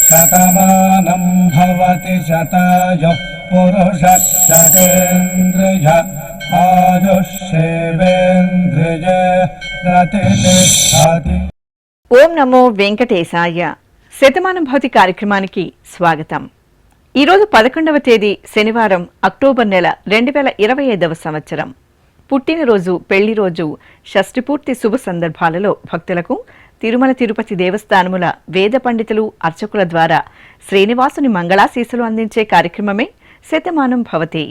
శతమానం భవతి శతాయుః పురుషः శతేంద్రియ ఆయుష్యేవేంద్రియ ప్రతిష్ఠతి. ఓం నమో వెంకటేశాయ. శతమానం భవతి కార్యక్రమానికి స్వాగతం. ఈరోజు 11వ తేదీ శనివారం, అక్టోబర్ నెల 2025వ సంవత్సరం. పుట్టినరోజు, పెళ్లి రోజు, షష్ఠిపూర్తి శుభ సందర్భాలలో భక్తులకు తిరుమల తిరుపతి దేవస్థానముల వేద పండితులు, అర్చకుల ద్వారా శ్రీనివాసుని మంగళాశీసులు అందించే కార్యక్రమమే శతమానం భవతి.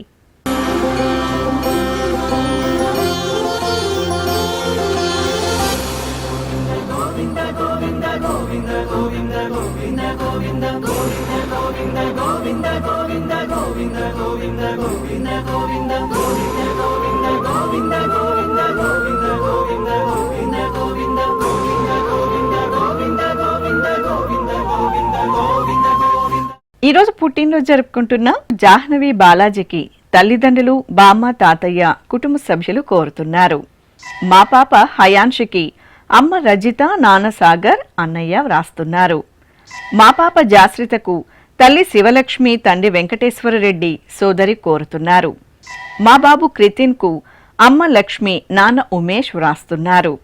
ఈరోజు పుట్టినరోజు జరుపుకుంటున్న జాహ్నవి బాలాజీకి తల్లిదండ్రులు, బామ్మ, తాతయ్య, కుటుంబ సభ్యులు కోరుతున్నారు. మా పాప హయాన్షికి అమ్మ రజిత, నాన్న సాగర్, అన్నయ్య వ్రాస్తున్నారు. మా పాప జాశ్రితకు తల్లి శివలక్ష్మి, తండ్రి వెంకటేశ్వరరెడ్డి, సోదరి కోరుతున్నారు. మా బాబు క్రితిన్కు అమ్మ లక్ష్మి, నాన్న ఉమేష్ వ్రాస్తున్నారు.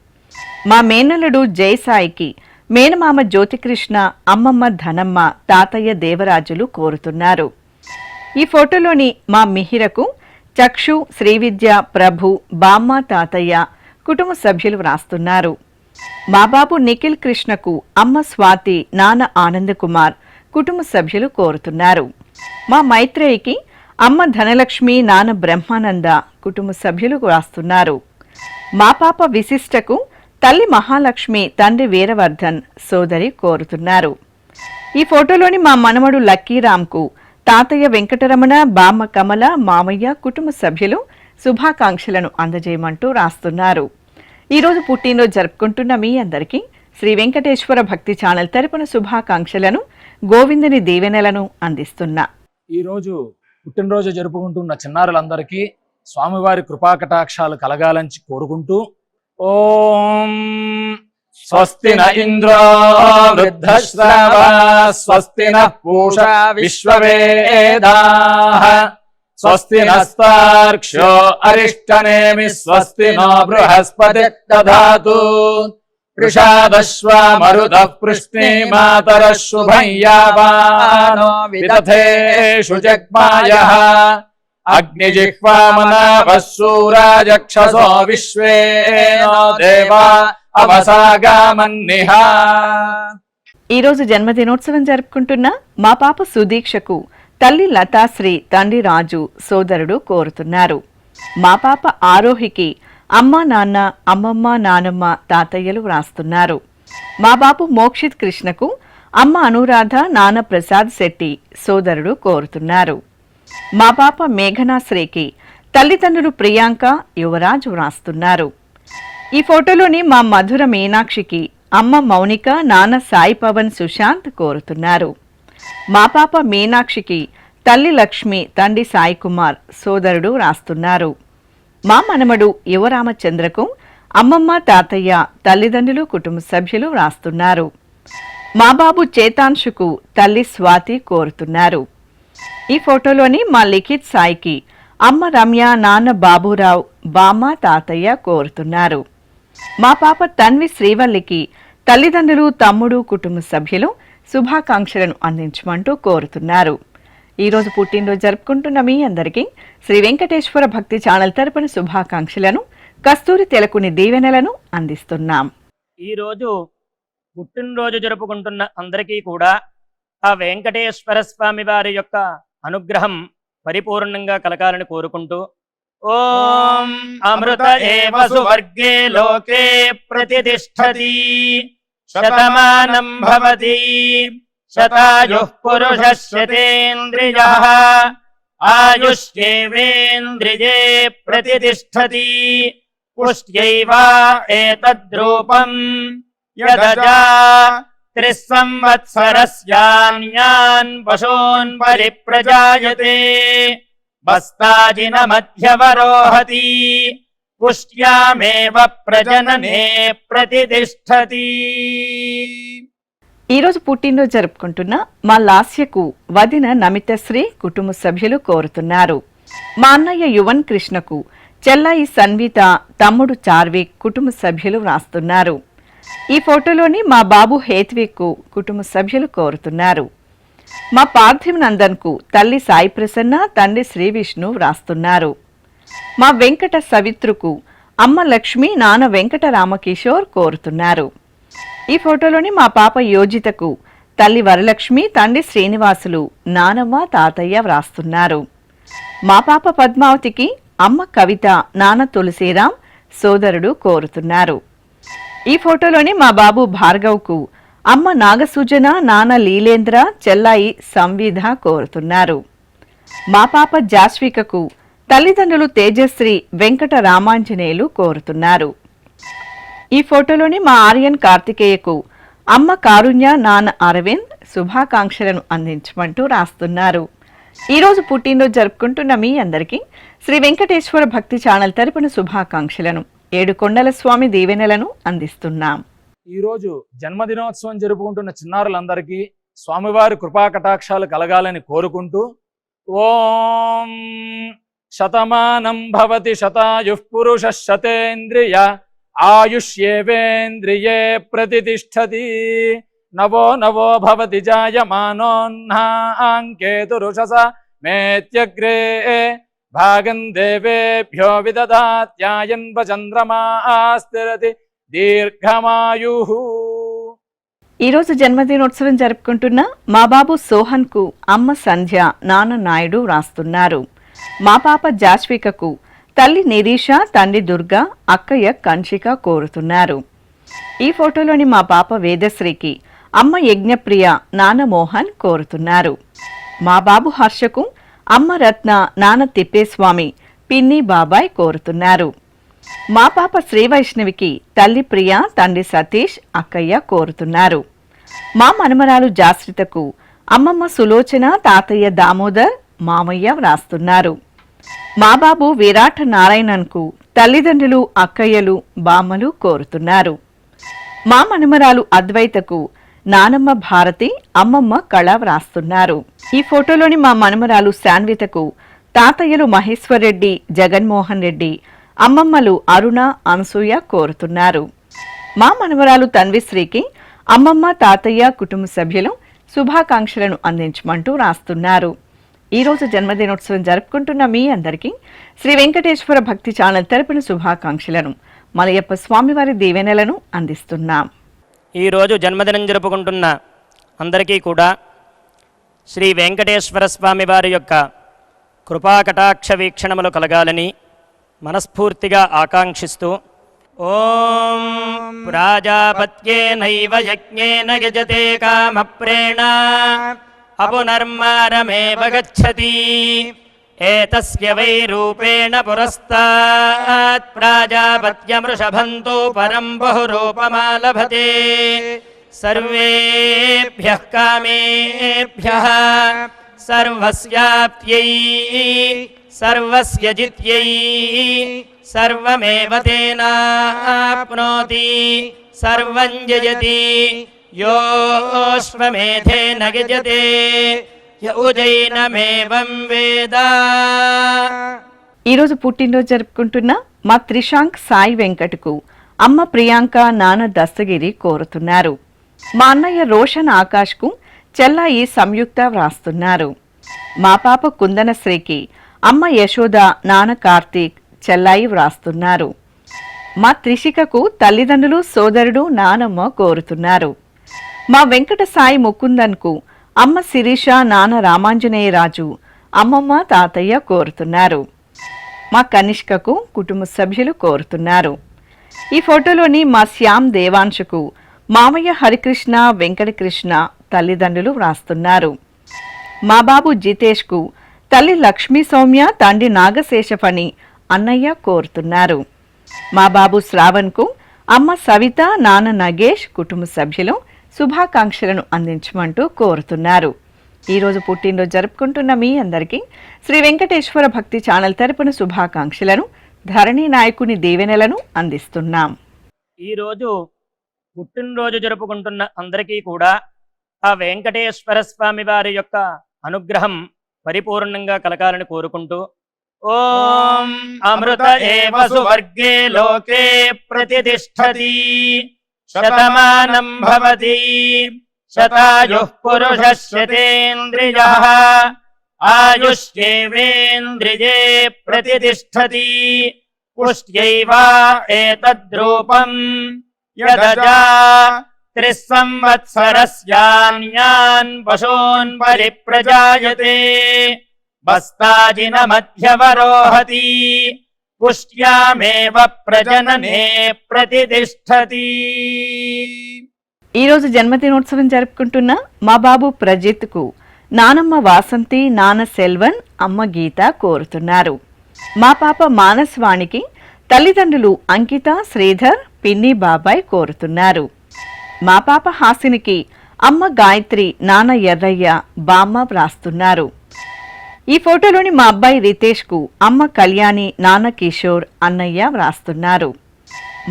మా మేనల్లుడు జయసాయికి మేనమామ జ్యోతికృష్ణ, అమ్మమ్మ ధనమ్మ, తాతయ్య దేవరాజులు కోరుతున్నారు. ఈ ఫోటోలోని మా మిహిరకు చక్షు, శ్రీవిద్య, ప్రభు, బామ్మ, తాతయ్య, కుటుంబ సభ్యులు వ్రాస్తున్నారు. మా బాబు నిఖిల్ కృష్ణకు అమ్మ స్వాతి, నాన్న ఆనందకుమార్, కుటుంబ సభ్యులు కోరుతున్నారు. మా మైత్రేయికి అమ్మ ధనలక్ష్మి, నాన్న బ్రహ్మానంద, కుటుంబ సభ్యులు వ్రాస్తున్నారు. మా పాప విశిష్టకు తల్లి మహాలక్ష్మి, తండ్రి వీరవర్ధన్, సోదరి కోరుతున్నారు. ఈ ఫోటోలోని మా మనవడు లక్కీరామ్కు తాతయ్య వెంకటరమణ, బామ్మ కమల, మామయ్య, కుటుంబ సభ్యులు శుభాకాంక్షలను అందజేయమంటూ రాస్తున్నారు. ఈరోజు పుట్టినరోజు జరుపుకుంటున్న మీ అందరికీ శ్రీ వెంకటేశ్వర భక్తి ఛానల్ తరపున శుభాకాంక్షలను, గోవిందుని దీవెనలను అందిస్తున్నా. ఈరోజు పుట్టినరోజు జరుపుకుంటున్న చిన్నారులందరికీ స్వామివారి కృపాకటాక్షాలు కలగాలని కోరుకుంటూ, ఓం స్వస్తి న ఇంద్రో వృద్ధశ్రవా స్వస్తి నః పూషా విశ్వవేదాః స్వస్తి నస్తార్క్ష్యో అరిష్టనేమి స్వస్తి నో బృహస్పతి దధాతు వృషాదశ్వా మరుతః పృష్ణే మాతరః శుభం యావానో విదథేషు జగ్మాయః అగ్నిజిహ్వామనాభః శూరాజక్షసో విశ్వేనో దేవా అవసాగామన్నిహ. ఈరోజు జన్మదినోత్సవం జరుపుకుంటున్న మా పాప సుదీక్షకు తల్లి లతాశ్రీ, తండ్రి రాజు, సోదరుడు కోరుతున్నారు. మా పాప ఆరోహికి అమ్మ, నాన్న, అమ్మమ్మ, నానమ్మ, తాతయ్యలు వ్రాస్తున్నారు. మా బాబు మోక్షిత్ కృష్ణకు అమ్మ అనురాధ, నాన్న ప్రసాద్ శెట్టి, సోదరుడు కోరుతున్నారు. మా పాప మేఘనాశ్రీకి తల్లిదండ్రులు ప్రియాంక, యువరాజ్ వ్రాస్తున్నారు. ఈ ఫోటోలోని మా మధుర మీనాక్షికి అమ్మ మౌనిక, నాన్న సాయి పవన్, సుశాంత్ కోరుతున్నారు. మా పాప మీనాక్షికి తల్లి లక్ష్మి, తండ్రి సాయి కుమార్, సోదరుడు వ్రాస్తున్నారు. మా మనమడు యువరామచంద్రకు అమ్మమ్మ, తాతయ్య, తల్లిదండ్రులు, కుటుంబ సభ్యులు వ్రాస్తున్నారు. మా బాబు చేతాంశుకు తల్లి స్వాతి కోరుతున్నారు. ఈ ఫోటోలోని మా లిఖిత్ సాయికి అమ్మ రమ్య, నాన్న బాబురావు, బామ్మ, తాతయ్య కోరుతున్నారు. మా పాప తన్వి శ్రీవల్లికి తల్లిదండ్రులు, తమ్ముడు, కుటుంబ సభ్యులు శుభాకాంక్షలను అందించమంటూ కోరుతున్నారు. ఈరోజు పుట్టినరోజు జరుపుకుంటున్న మీ అందరికీ శ్రీ వెంకటేశ్వర భక్తి ఛానల్ తరపున శుభాకాంక్షలను, కస్తూరి తెలకుని దీవెనలను అందిస్తున్నాం. ఈరోజు పుట్టినరోజు జరుపుకుంటున్న అందరికీ కూడా ఆ వెంకటేశ్వర స్వామి వారి యొక్క అనుగ్రహం పరిపూర్ణంగా కలగాలని కోరుకుంటూ, ఓం అమృత ఏవ సువర్గే లోకే ప్రతిష్ఠతి శతమానం భవతి శతాయుః పురుషः శతేంద్రియః ఆయుష్యేవేంద్రియే ప్రతిష్ఠతి పుష్ట్యైవ ఏతద్రూపం యదజా త్రిస్సంవత్సరస్యాన్యాన్ పశూన్ పరిప్రజాయతే బస్తాజిన మధ్యవరోహతి పుష్ట్యామేవ ప్రజననే ప్రతిష్టతి. ఈరోజు పుట్టినరోజు జరుపుకుంటున్న మా లాస్యకు వదిన నమితశ్రీ కుటుంబ సభ్యులు కోరుతున్నారు. మా అన్నయ్య యువన్ కృష్ణకు చెల్లాయి సన్విత, తమ్ముడు చార్విక్ కుటుంబ సభ్యులు వ్రాస్తున్నారు. ఈ ఫోటోలోని మా బాబు హేత్విక్కు కుటుంబ సభ్యులు కోరుతున్నారు. మా పార్థివ్ నందన్కు తల్లి సాయి ప్రసన్న, తండ్రి శ్రీ విష్ణు వ్రాస్తున్నారు. మా వెంకట సవిత్రుకు అమ్మ లక్ష్మి, నాన్న వెంకట రామకిషోర్ కోరుతున్నారు. ఈ ఫోటోలోని మా పాప యోజితకు తల్లి వరలక్ష్మి, తండ్రి శ్రీనివాసులు, నానమ్మ తాతయ్య వ్రాస్తున్నారు. మా పాప పద్మావతికి అమ్మ కవిత, నాన్న తులసిరాం, సోదరుడు కోరుతున్నారు. ఈ ఫోటోలోని మా బాబు భార్గవ్కు అమ్మ నాగసుజన, నాన్న లీలేంద్ర, చెల్లాయి సంవిధ కోరుతున్నారు. మా పాప జాస్వికకు తల్లిదండ్రులు తేజశ్రీ, వెంకట రామాంజనేయులు కోరుతున్నారు. ఈ ఫోటోలోని మా ఆర్యన్ కార్తికేయకు అమ్మ కారుణ్య, నాన్న అరవింద్ శుభాకాంక్షలను అందించమంటూ రాస్తున్నారు. ఈరోజు పుట్టినరోజు జరుపుకుంటున్న మీ అందరికీ శ్రీ వెంకటేశ్వర భక్తి ఛానల్ తరపున శుభాకాంక్షలను, ఏడుకొండల స్వామి దీవెనలను అందిస్తున్నాం. ఈరోజు జన్మదినోత్సవం జరుపుకుంటున్న చిన్నారులందరికీ స్వామివారి కృపా కటాక్షాలు కలగాలని కోరుకుంటూ ఓం శతమానం భవతి శతాయుః పురుషః శతేంద్రియ ఆయుష్యేవేంద్రియే ప్రతిష్టతి నవో నవో భవతి జాయమానోన్హాంకేతురుషస మేత్యగ్రే భాగం దేవేభ్యో విదదాత్యాయన్వ చంద్రమాస్థిరతి దీర్ఘమాయుః. ఈరోజు జన్మదినోత్సవం జరుపుకుంటున్న మా బాబు సోహన్కు అమ్మ సంధ్య, నాన్న నాయుడు రాస్తున్నారు. మా పాప జాస్వికకు తల్లి నిరీష, తండ్రి దుర్గా, అక్కయ్య కంచిక కోరుతున్నారు. ఈ ఫోటోలోని మా పాప వేదశ్రీకి అమ్మ యజ్ఞప్రియ, నాన్న మోహన్ కోరుతున్నారు. మా బాబు హర్షకు అమ్మ రత్న, నాన్న తిప్పేస్వామి, పిన్ని బాబాయ్ కోరుతున్నారు. మా పాప శ్రీ వైష్ణవికి తల్లి ప్రియ, తండ్రి సతీష్, అక్కయ్య కోరుతున్నారు. మా మనమరాలు జాశ్రితకు అమ్మమ్మ సులోచన, తాతయ్య దామోదర్, మామయ్య వ్రాస్తున్నారు. మా బాబు విరాట్ నారాయణన్కు తల్లిదండ్రులు, అక్కయ్యలు, బామ్మలు కోరుతున్నారు. మా మనమరాలు అద్వైతకు నానమ్మ భారతి, అమ్మమ్మ కళ వ్రాస్తున్నారు. ఈ ఫోటోలోని మా మనమరాలు శాన్వితకు తాతయ్యలు మహేశ్వర్ రెడ్డి, జగన్మోహన్ రెడ్డి, అమ్మమ్మలు అరుణ, అనసూయ కోరుతున్నారు. మా మనవరాలు తన్విశ్రీకి అమ్మమ్మ, తాతయ్య కుటుంబ సభ్యులు శుభాకాంక్షలను అందించమంటూ రాస్తున్నారు. ఈరోజు జన్మదినోత్సవం జరుపుకుంటున్న మీ అందరికీ శ్రీ వెంకటేశ్వర భక్తి ఛానల్ తరపున శుభాకాంక్షలను, మలయప్ప స్వామివారి దీవెనలను అందిస్తున్నాం. ఈరోజు జన్మదినం జరుపుకుంటున్న అందరికీ కూడా శ్రీ వెంకటేశ్వర స్వామి వారి యొక్క కృపాకటాక్ష వీక్షణములు కలగాలని మనస్ఫూర్తిగా ఆకాంక్షిస్తూ ఓం ప్రాజాపత్యేనైవ యజ్ఞేన యజతే కామప్రేణ అపునర్మారమేవ గచ్చతి ఏతస్య వై రూపేణ పురస్తాత్ ప్రాజాపత్యమృషభంతో పరం బహురూపమాలభతే సర్వేభ్యః కామేభ్యః సర్వస్యాప్త్యై సర్వస్య జిత్యై సర్వమేవ తేనాప్నోతి సర్వం జయతి యోష్వమేధేన గజతే యౌజైనమేవం వేద. ఈరోజు పుట్టినరోజు జరుపుకుంటున్న మా త్రిశాంక్ సాయి వెంకట్కు అమ్మ ప్రియాంక, నాన్న దస్తగిరి కోరుతున్నారు. మా అన్నయ్య రోషన్ ఆకాష్కు చెల్లాయి సంయుక్త వ్రాస్తున్నారు. మా పాప కుందనశ్రీకి అమ్మ యశోద, నాన్న కార్తీక్, చెల్లాయి వ్రాస్తున్నారు. మా త్రిషికకు తల్లిదండ్రులు, సోదరుడు, నానమ్మ కోరుతున్నారు. మా వెంకట సాయి ముకుందన్కు అమ్మ శిరీష, నాన్న రామాంజనేయరాజు, అమ్మమ్మ తాతయ్య కోరుతున్నారు. మా కనిష్కకు కుటుంబ సభ్యులు కోరుతున్నారు. ఈ ఫోటోలోని మా శ్యామ్ దేవాంశకు మామయ్య హరికృష్ణ, వెంకటకృష్ణ తల్లిదండ్రులు వ్రాస్తున్నారు. మా బాబు జితేష్కు తల్లి లక్ష్మీ సౌమ్య, తండ్రి నాగశేషఫణి, అన్నయ్య కోరుతున్నారు. మా బాబు శ్రావణ్కు అమ్మ సవిత, నాన్న నగేష్ కుటుంబ సభ్యులు శుభాకాంక్షలను అందించమంటూ కోరుతున్నారు. ఈరోజు పుట్టినరోజు జరుపుకుంటున్న మీ అందరికీ శ్రీ వెంకటేశ్వర భక్తి ఛానల్ తరపున శుభాకాంక్షలను, ధరణి నాయకుని దీవెనలను అందిస్తున్నాం. ఈరోజు పుట్టినరోజు జరుపుకుంటున్న అందరికీ కూడా ఆ వెంకటేశ్వర స్వామి వారి యొక్క అనుగ్రహం పరిపూర్ణంగా కలగాలని కోరుకుంటూ ఓం అమృత ఏవ సువర్గే లోకే ప్రతిష్టతి శతమానం భవతి శతాయుః పురుషः శతేంద్రియః ఆయుష్యేవేంద్రియే ప్రతిష్టతి పుష్ట్యైవ ఏతద్రూపం యదజా త్రిస్సంవత్సరస్యాన్యాన్ పశూన్ పరిప్రజాయతే బస్తాజిన మధ్యవరోహతి పుష్ట్యామేవ ప్రజననే ప్రతిష్టతి. ఈరోజు జన్మదినోత్సవం జరుపుకుంటున్న మా బాబు ప్రజిత్కు నానమ్మ వాసంతి, నాన్న సెల్వన్, అమ్మ గీత కోరుతున్నారు. మా పాప మానస్వాణికి తల్లిదండ్రులు అంకిత, శ్రీధర్, పిన్ని, బాబాయ్ కోరుతున్నారు. మా పాప హాసినికి అమ్మ గాయత్రి, నాన్న ఎర్రయ్య, బామ్మ వ్రాస్తున్నారు. ఈ ఫోటోలోని మా అబ్బాయి రితేష్కు అమ్మ కళ్యాణి, నాన్న కిషోర్, అన్నయ్య వ్రాస్తున్నారు.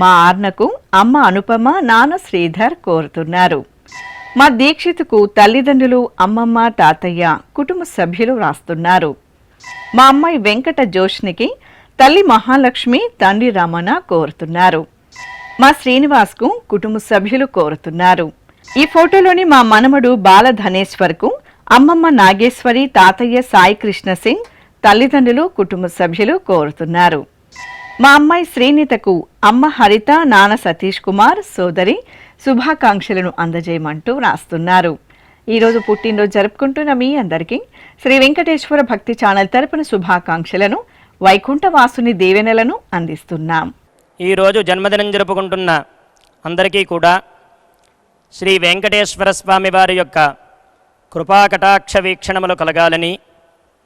మా ఆర్నకు అమ్మ అనుపమ, నాన్న శ్రీధర్ కోరుతున్నారు. మా దీక్షిత్కు తల్లిదండ్రులు, అమ్మమ్మ, తాతయ్య, కుటుంబ సభ్యులు వ్రాస్తున్నారు. మా అమ్మాయి వెంకట జోష్నికి తల్లి మహాలక్ష్మి, తండ్రి రమణ కోరుతున్నారు. మా శ్రీనివాస్కు కుటుంబ సభ్యులు కోరుతున్నారు. ఈ ఫోటోలోని మా మనమడు బాల ధనేశ్వర్కు అమ్మమ్మ నాగేశ్వరి, తాతయ్య సాయి కృష్ణ సింగ్, తల్లిదండ్రులు, కుటుంబ సభ్యులు కోరుతున్నారు. మా అమ్మాయి శ్రీనితకు అమ్మ హరిత, నాన్న సతీష్ కుమార్, సోదరి శుభాకాంక్షలను అందజేయమంటూ రాస్తున్నారు. ఈరోజు పుట్టినరోజు జరుపుకుంటున్న మీ అందరికీ శ్రీ వెంకటేశ్వర భక్తి ఛానల్ తరపున శుభాకాంక్షలను, వైకుంఠవాసుని దీవెనలను అందిస్తున్నాం. ఈరోజు జన్మదినం జరుపుకుంటున్న అందరికీ కూడా శ్రీ వెంకటేశ్వర స్వామి వారి యొక్క కృపాకటాక్ష వీక్షణములు కలగాలని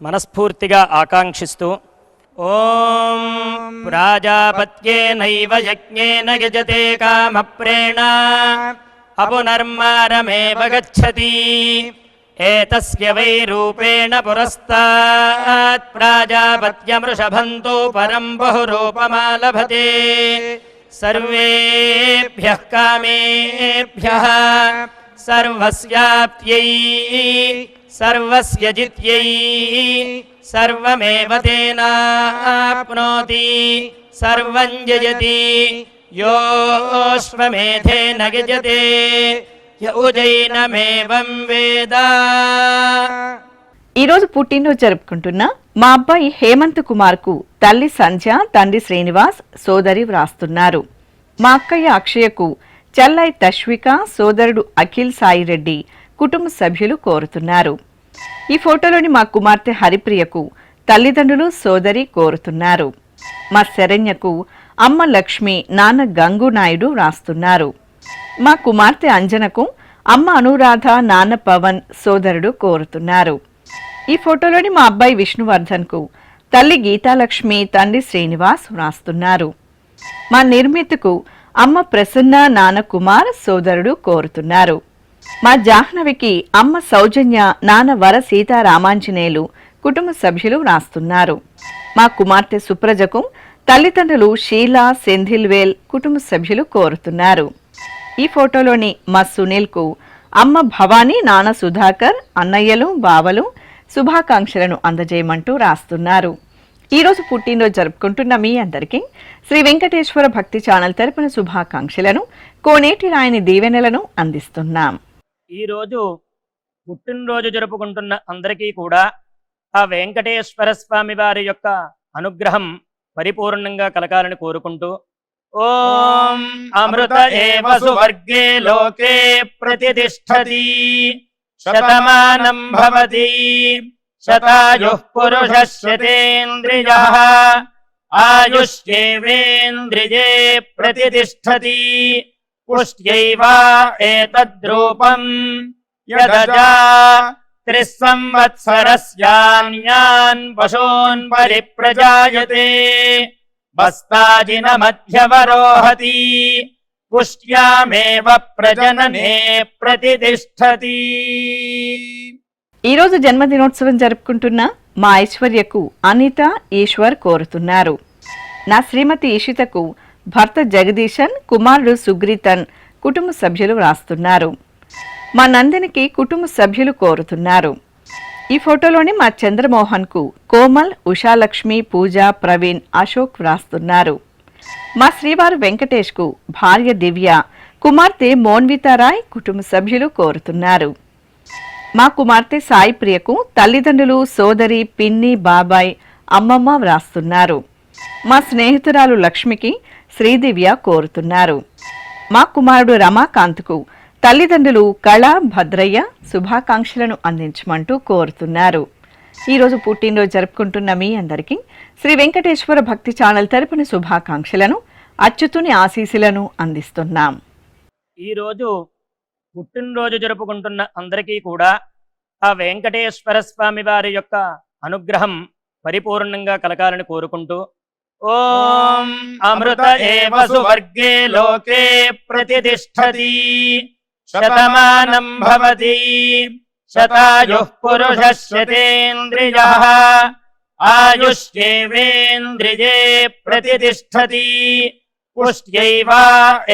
మనస్ఫూర్తిగా ఆకాంక్షిస్తూ ఓం ప్రాజాపత్యేనైవ యజ్ఞేన యజతే కామప్రేణ అపునర్మారమేవ గచ్చతి ఏతస్య వై రూపేణ పురస్తాత్ ప్రాజాపత్యమృషభంతో పరం బహురూపమాలభతే సర్వేభ్యః కామేభ్యః సర్వస్యాప్త్యై సర్వస్య జిత్యై సర్వమేవ తేనాప్నోతి సర్వం జయతి యోऽశ్వమేధేన యజతే య ఉజైనమేవం వేద. ఈరోజు పుట్టినరోజు జరుపుకుంటున్న మా అబ్బాయి హేమంత్ కుమార్కు తల్లి సంధ్య, తండ్రి శ్రీనివాస్, సోదరి వ్రాస్తున్నారు. మా అక్కయ్య అక్షయకు చెల్లై తష్విక, సోదరుడు అఖిల్ సాయిరెడ్డి, కుటుంబ సభ్యులు కోరుతున్నారు. ఈ ఫోటోలోని మా కుమార్తె హరిప్రియకు తల్లిదండ్రులు, సోదరి కోరుతున్నారు. మా శరణ్యకు అమ్మ లక్ష్మి, నాన్న గంగు నాయుడు వ్రాస్తున్నారు. మా కుమార్తె అంజనకు అమ్మ అనురాధ, నాన్న పవన్, సోదరుడు కోరుతున్నారు. ఈ ఫోటోలోని మా అబ్బాయి విష్ణువర్ధన్కు తల్లి గీతాలక్ష్మి, తండ్రి శ్రీనివాస్ వ్రాస్తున్నారు. మా నిర్మితకు అమ్మ ప్రసన్న, నాన్న కుమార్, సోదరుడు కోరుతున్నారు. మా జాహ్నవికి అమ్మ సౌజన్య, నాన్న వర సీతారామాంజనేయులు, కుటుంబ సభ్యులు వ్రాస్తున్నారు. మా కుమార్తె సుప్రజకు తల్లిదండ్రులు షీలా, సెంధిల్వేల్, కుటుంబ సభ్యులు కోరుతున్నారు. ఈ ఫోటోలోని మా సునీల్కు అమ్మ భవానీ, నాన్న సుధాకర్, అన్నయ్యలు, బావలు శుభాకాంక్షలను అందజేయమంటూ రాస్తున్నారు. ఈరోజు పుట్టినరోజు జరుపుకుంటున్న మీ అందరికీ శ్రీ వెంకటేశ్వర భక్తి ఛానల్ తరపున శుభాకాంక్షలను, కోనేటి రాయని దీవెనలను అందిస్తున్నాం. ఈరోజు పుట్టినరోజు జరుపుకుంటున్న అందరికీ కూడా ఆ వెంకటేశ్వర స్వామి వారి యొక్క అనుగ్రహం పరిపూర్ణంగా కలగాలని కోరుకుంటూ ఓం అమృత ఏవ సువర్గే లోకే ప్రతిష్టతి శతమానం భవతి శతాయుః పురుషः శతేంద్రియః ఆయుష్యేవేంద్రియే ప్రతిష్టతి పుష్ట్యైవ ఏతద్రూపం యదజా త్రిస్సంవత్సరస్యాన్యాన్ పశూన్ పరిప్రజాయతే బస్తాజిన మధ్యవరోహతి పుష్ట్యామేవ ప్రజననే ప్రతిష్టతి. ఈరోజు జన్మదినోత్సవం జరుపుకుంటున్న మా ఐశ్వర్యకు అనిత, ఈశ్వర్ కోరుతున్నారు. నా శ్రీమతి ఇషితకు భర్త జగదీశన్, కుమారుడు సుగ్రీతన్ కుటుంబ సభ్యులు వ్రాస్తున్నారు. మా నందినికి కుటుంబ సభ్యులు కోరుతున్నారు. ఈ ఫోటోలోని మా చంద్రమోహన్కు కోమల్, ఉషాలక్ష్మి, పూజ, ప్రవీణ్, అశోక్ వ్రాస్తున్నారు. మా శ్రీవారు వెంకటేష్కు భార్య దివ్య, కుమార్తె మోన్వితారాయ్ కుటుంబ సభ్యులు కోరుతున్నారు. మా కుమార్తె సాయి ప్రియకు తల్లిదండ్రులు, సోదరి, పిన్ని, బాబాయ్, అమ్మమ్మ వ్రాస్తున్నారు. మా స్నేహితురాలు లక్ష్మికి శ్రీదివ్య కోరుతున్నారు. మా కుమారుడు రమాకాంత్కు తల్లిదండ్రులు కళ, భద్రయ్య శుభాకాంక్షలను అందించమంటూ కోరుతున్నారు. ఈరోజు పుట్టినరోజు జరుపుకుంటున్న మీ అందరికీ శ్రీ వెంకటేశ్వర భక్తి ఛానల్ తరపున శుభాకాంక్షలను, అచ్యుతుని ఆశీస్సులను అందిస్తున్నాం. ఈరోజు పుట్టినరోజు జరుపుకుంటున్న అందరికీ కూడా ఆ వెంకటేశ్వర స్వామి వారి యొక్క అనుగ్రహం పరిపూర్ణంగా కలగాలని కోరుకుంటూ ఓం అమృత ఏవ సువర్గే లోకే ప్రతిష్టతి శతమానం భవతి శతాయుః పురుషः శతేంద్రియః ఆయుష్యేవేంద్రియే ప్రతిష్టతి పుష్ట్యైవ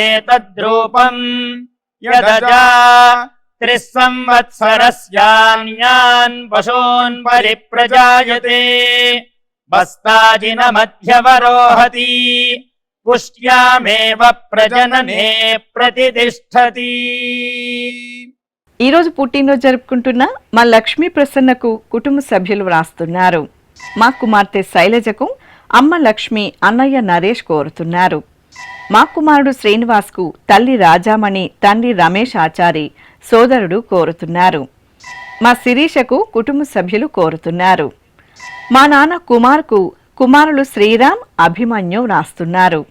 ఏతద్రూపం యదజా త్రిస్సంవత్సరస్యాన్యాన్ పశూన్ పరిప్రజాయతే బస్తాజిన మధ్యవరోహతి పుష్ట్యామేవ ప్రజననే ప్రతిష్టతి. ఈరోజు పుట్టినరోజు జరుపుకుంటున్న మా లక్ష్మీ ప్రసన్నకు కుటుంబ సభ్యులు వ్రాస్తున్నారు. మా కుమార్తె శైలజకు అమ్మ లక్ష్మి, అన్నయ్య నరేష్ కోరుతున్నారు. మా కుమారుడు శ్రీనివాస్కు తల్లి రాజామణి, తండ్రి రమేష్ ఆచారి, సోదరుడు కోరుతున్నారు. మా శిరీషకు కుటుంబ సభ్యులు కోరుతున్నారు. మా నాన్న కుమార్కు కుమారులు శ్రీరామ్, అభిమన్యు వ్రాస్తున్నారు.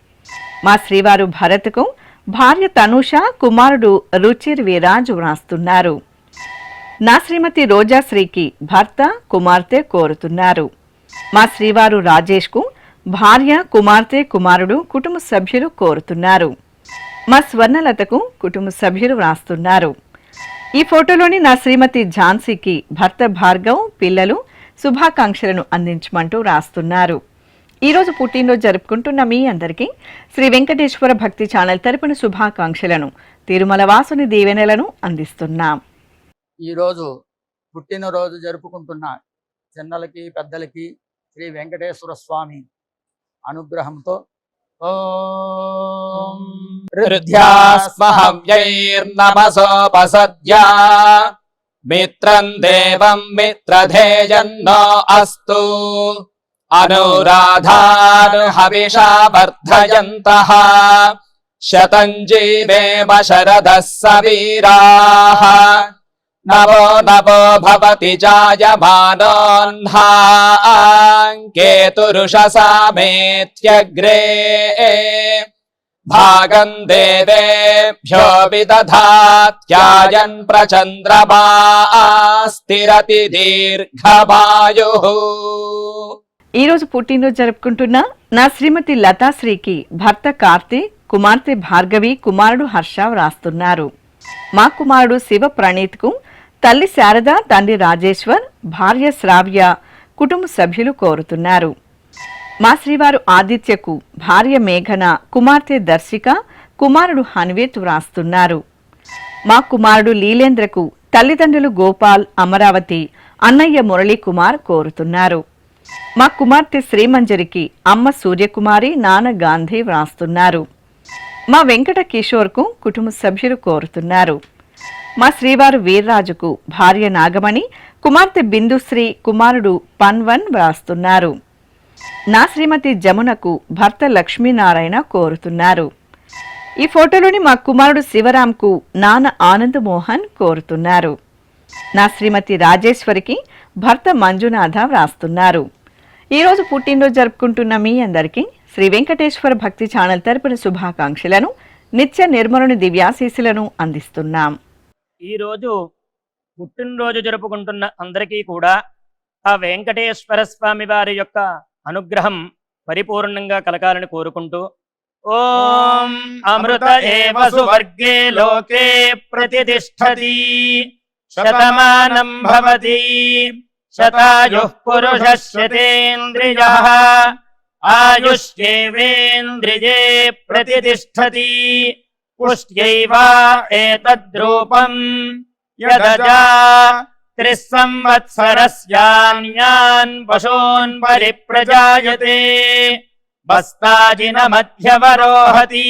మా శ్రీవారు భరత్కు భార్య తనూష, కుమారుడు రుచిర్ విరాజు వ్రాస్తున్నారు. నా శ్రీమతి రోజాశ్రీకి భర్త, కుమార్తె కోరుతున్నారు. మా శ్రీవారు రాజేష్కు భార్య, కుమార్తె, కుమారుడు కుటుంబ సభ్యులు కోరుతున్నారు. మా స్వర్ణలతకు కుటుంబ సభ్యులు వ్రాస్తున్నారు. ఈ ఫోటోలోని నా శ్రీమతి ఝాన్సీకి భర్త భార్గవ్, పిల్లలు శుభాకాంక్షలను అందించమంటూ వ్రాస్తున్నారు. ఈరోజు పుట్టినరోజు జరుపుకుంటున్న మీ అందరికీ శ్రీ వెంకటేశ్వర భక్తి ఛానల్ తరపున శుభాకాంక్షలను, తిరుమల వాసుని దీవెనలను అందిస్తున్నాం. ఈరోజు పుట్టినరోజు జరుపుకుంటున్న చిన్నలకి, పెద్దలకి శ్రీ వెంకటేశ్వర స్వామి అనుగ్రహంతో ఓం హృద్యాస్మహవ్యైర్నమసోపసద్యా మిత్రం దేవం మిత్రధేయన్నో అస్తు అనురాధానుహవిషా వర్ధయంతః శతం జీవేమ శరదః సవీరాః నవో నవో భవతి జాయమానోన్హాం కేతురుషసామేత్యగ్రే భాగం దేవేభ్యో విదధాత్యాయన్ ప్రచంద్రమా స్థిరతి దీర్ఘమాయుః. ఈరోజు పుట్టినరోజు జరుపుకుంటున్న నా శ్రీమతి లతాశ్రీకి భర్త కార్తీక్, కుమార్తె భార్గవి, కుమారుడు హర్ష వ్రాస్తున్నారు. మా కుమారుడు శివ ప్రణీత్కు తల్లి శారద, తండ్రి రాజేశ్వర్, భార్య శ్రావ్య కుటుంబ సభ్యులు కోరుతున్నారు. మా శ్రీవారు ఆదిత్యకు భార్య మేఘన, కుమార్తె దర్శిక, కుమారుడు హన్వేత్ వ్రాస్తున్నారు. మా కుమారుడు లీలేంద్రకు తల్లిదండ్రులు గోపాల్, అమరావతి, అన్నయ్య మురళీ కుమార్ కోరుతున్నారు. మా కుమార్తె శ్రీమంజరికి అమ్మ సూర్యకుమారి, నాన్న గాంధీ వ్రాస్తున్నారు. మా వెంకట కిషోర్కు కుటుంబ సభ్యులు కోరుతున్నారు. మా శ్రీవారు వీర్రాజుకు భార్య నాగమణి, కుమార్తె బిందుశ్రీ, కుమారుడు పన్వన్ వ్రాస్తున్నారు. నా శ్రీమతి జమునకు భర్త లక్ష్మీనారాయణ కోరుతున్నారు. ఈ ఫోటోలోని మా కుమారుడు శివరాంకు నాన్న ఆనంద్ మోహన్ కోరుతున్నారు. నా శ్రీమతి రాజేశ్వరికి భర్త మంజునాథ వ్రాస్తున్నారు. ఈరోజు పుట్టినరోజు జరుపుకుంటున్న మీ అందరికీ శ్రీ వెంకటేశ్వర భక్తి ఛానల్ తరపున శుభాకాంక్షలను, నిత్య నిర్మలుని దివ్యాశీస్సులను అందిస్తున్నాం. ఈరోజు పుట్టినరోజు జరుపుకుంటున్న అందరికీ కూడా ఆ వెంకటేశ్వర స్వామి వారి యొక్క అనుగ్రహం పరిపూర్ణంగా కలగాలని కోరుకుంటూ ఓం అమృత ఏవ సువర్గే లోకే ప్రతిష్టతి శతమానం భవతి శతాయుః పురుషः శతేంద్రియః ఆయుష్యేవేంద్రియే ప్రతిష్టతి పుష్ట్యైవ ఏతద్రూపం యదజా 3 సంవత్సరస్యాన్యాన్ పశూన్ పరిప్రజాయతే బస్తాజిన మధ్యవరోహతి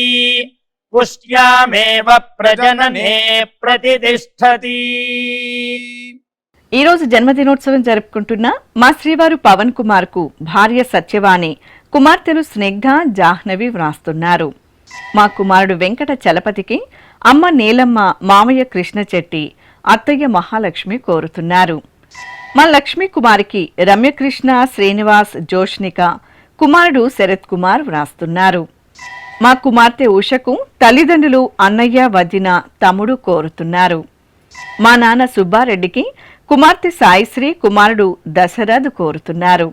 పుష్ట్యామేవ ప్రజననే ప్రతిష్టతి. ఈ రోజు జన్మదినోత్సవం జరుపుకుంటున్న మా శ్రీవారు పవన్ కుమార్ కు భార్య సత్యవాణి, కుమార్తెలు స్నిగ్ధ, జాహ్నవి వ్రాస్తున్నారు. మా కుమారుడు వెంకట చలపతికి అమ్మ నీలమ్మ, మామయ్య కృష్ణ చెట్టి, అత్తయ్య మహాలక్ష్మి కోరుతున్నారు. మా లక్ష్మీ కుమారికి రమ్యకృష్ణ, శ్రీనివాస్, జోష్నిక, కుమారుడు శరత్ కుమార్ వ్రాస్తున్నారు. మా కుమార్తె ఉషకు తల్లిదండ్రులు అన్నయ్య, వదిన, తమ్ముడు కోరుతున్నారు. మా నాన్న సుబ్బారెడ్డికి కుమార్తె సాయిశ్రీ, కుమారుడు దశరథ్ కోరుతున్నారు.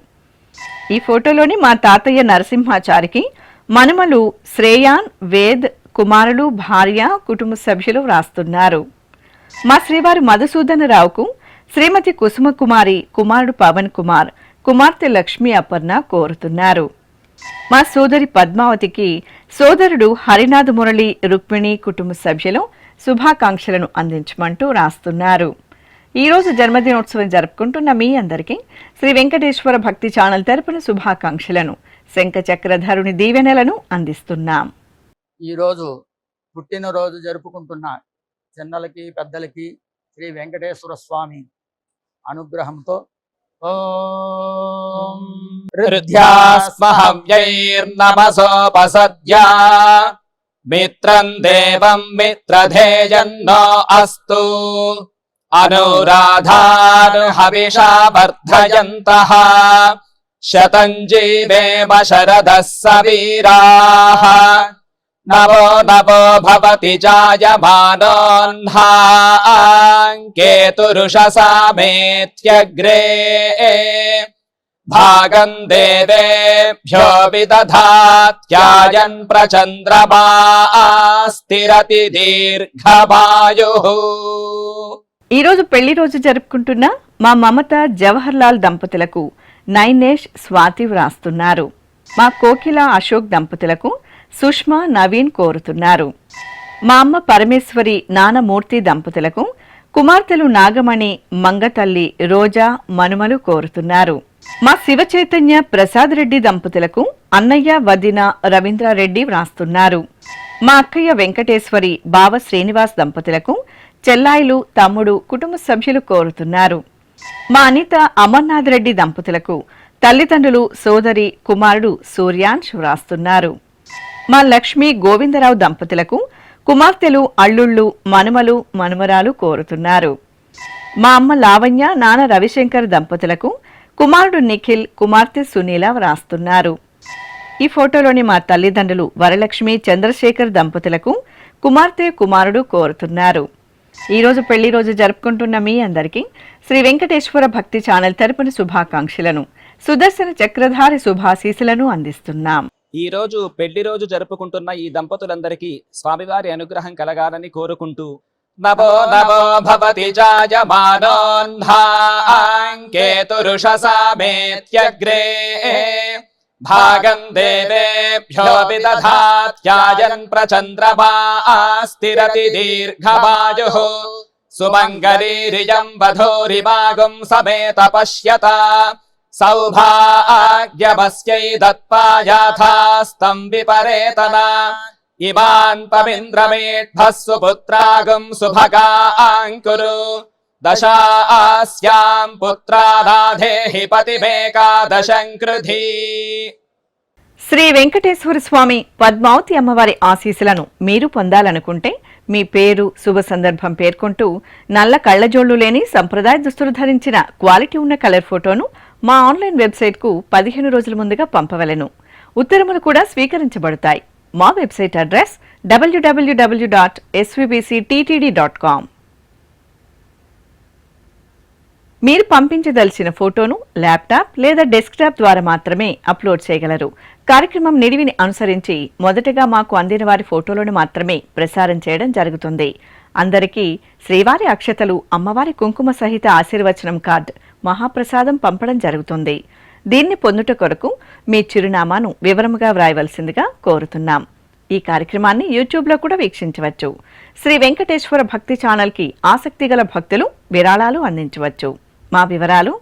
ఈ ఫోటోలోని మా తాతయ్య నరసింహాచారికి మనుమలు శ్రేయాన్, వేద్, కుమారులు, భార్య, కుటుంబ సభ్యులు వ్రాస్తున్నారు. మా శ్రీవారు మధుసూదనరావుకు శ్రీమతి కుసుమకుమారి, కుమారుడు పవన్ కుమార్, కుమార్తె లక్ష్మీ అపర్ణ కోరుతున్నారు. మా సోదరి పద్మావతికి సోదరుడు హరినాథ్ మురళి, రుక్మిణి, కుటుంబ సభ్యులు శుభాకాంక్షలను అందించమంటూ రాస్తున్నారు. ఈ రోజు జన్మదినోత్సవం జరుపుకుంటున్న మీ అందరికీ శ్రీ వెంకటేశ్వర భక్తి ఛానల్ తరపున శుభాకాంక్షలను, శంఖచక్రధరుని దీవెనలను అందిస్తున్నాం. ఈరోజు పుట్టినరోజు జరుపుకుంటున్న చిన్నలకి పెద్దలకి శ్రీ వెంకటేశ్వర స్వామి అనుగ్రహంతో ఓం హృద్యాస్మహవ్యైర్నమసోపసద్యా మిత్రం దేవం మిత్రధేయన్నో అస్తు అనురాధాన్ హవిషా వర్ధయంతః శతం జీవేమ శరదః సవీరాః నవో నవో భవతి జాయమానోన్హాంకేతురుషసామేత్యగ్రే భాగం దేవేభ్యో విదధాత్యాయన్ ప్రచంద్రమా స్థిరతి దీర్ఘమాయుః. ఈ రోజు పెళ్లి రోజు జరుపుకుంటున్న మా మమత, జవహర్ లాల్ దంపతులకు నైనేష్, స్వాతి వ్రాస్తున్నారు. మా కోకిల, అశోక్ దంపతులకు సుష్మా, నవీన్ కోరుతున్నారు. మా అమ్మ పరమేశ్వరి, నానమూర్తి దంపతులకు కుమార్తెలు నాగమణి, మంగతల్లి, రోజా, మనుమలు కోరుతున్నారు. మా శివచైతన్య, ప్రసాద్ రెడ్డి దంపతులకు అన్నయ్య, వదిన, రవీంద్రారెడ్డి వ్రాస్తున్నారు. మా అక్కయ్య వెంకటేశ్వరి, బావ శ్రీనివాస్ దంపతులకు చెల్లాయిలు, తమ్ముడు, కుటుంబ సభ్యులు కోరుతున్నారు. మా అనిత, అమర్నాథ్ రెడ్డి దంపతులకు తల్లిదండ్రులు, సోదరి, కుమారుడు సూర్యాంశ్ వ్రాస్తున్నారు. మా లక్ష్మి, గోవిందరావు దంపతులకు కుమార్తెలు, అల్లుళ్ళు, మనుమలు, మనుమరాలు కోరుతున్నారు. మా అమ్మ లావణ్య, నాన్న రవిశంకర్ దంపతులకు కుమారుడు నిఖిల్, కుమార్తె సునీల వ్రాస్తున్నారు. ఈ ఫోటోలోని మా తల్లిదండ్రులు వరలక్ష్మి, చంద్రశేఖర్ దంపతులకు కుమార్తె, కుమారుడు కోరుతున్నారు. ఈ రోజు పెళ్లి రోజు జరుపుకుంటున్న మీ అందరికీ శ్రీ వెంకటేశ్వర భక్తి ఛానల్ తరపున శుభాకాంక్షలను, సుదర్శన చక్రధారి శుభాశీసులను అందిస్తున్నాం. ఈ రోజు పెళ్లి రోజు జరుపుకుంటున్న ఈ దంపతులందరికీ స్వామివారి అనుగ్రహం కలగాలని కోరుకుంటూ నవో నవో భవతి జాయమానోన్హాంకేతురుషసామేత్యగ్రే భాగం దేవేభ్యో విదధాత్యాయన్ ప్రచంద్రమా స్థిరతి దీర్ఘమాయుః సుమంగళీరియం వధూరిమాగం సమేత పశ్యత సౌభాగ్యమస్యై దత్పాయాథాస్తం విపరేతన ఇమాన్ పవింద్రమేఢ్భః సుపుత్రాగం సుభగాంకురు దశాస్యాం పుత్రానాధేహి పతిమేకాదశం కృధి. శ్రీ వెంకటేశ్వర స్వామి పద్మావతి అమ్మవారి ఆశీస్సులను మీరు పొందాలనుకుంటే మీ పేరు, శుభ సందర్భం పేర్కొంటూ నల్ల కళ్లజోళ్లు లేని సంప్రదాయ దుస్తులు ధరించిన క్వాలిటీ ఉన్న కలర్ ఫోటోను మా ఆన్లైన్ వెబ్సైట్కు 15 రోజుల ముందుగా పంపవలెను. ఉత్తరములు కూడా స్వీకరించబడతాయి. మా వెబ్సైట్ అడ్రస్ www.svbcttd.com. మీరు పంపించదలిచిన ఫోటోను ల్యాప్టాప్ లేదా డెస్క్టాప్ ద్వారా మాత్రమే అప్లోడ్ చేయగలరు. కార్యక్రమం నిడివిని అనుసరించి మొదటగా మాకు అందిన వారి ఫోటోలను మాత్రమే ప్రసారం చేయడం జరుగుతుంది. అందరికీ శ్రీవారి అక్షతలు, అమ్మవారి కుంకుమ సహిత ఆశీర్వచనం కార్డ్, మహాప్రసాదం పంపడం జరుగుతుంది. దీన్ని పొందుట కొరకు మీ చిరునామాను వివరముగా వ్రాయవలసిందిగా కోరుతున్నాం. ఈ కార్యక్రమాన్ని యూట్యూబ్లో కూడా వీక్షించవచ్చు. శ్రీ వెంకటేశ్వర భక్తి ఛానల్కి ఆసక్తి గల భక్తులు విరాళాలు అందించవచ్చు. మా వివరాలు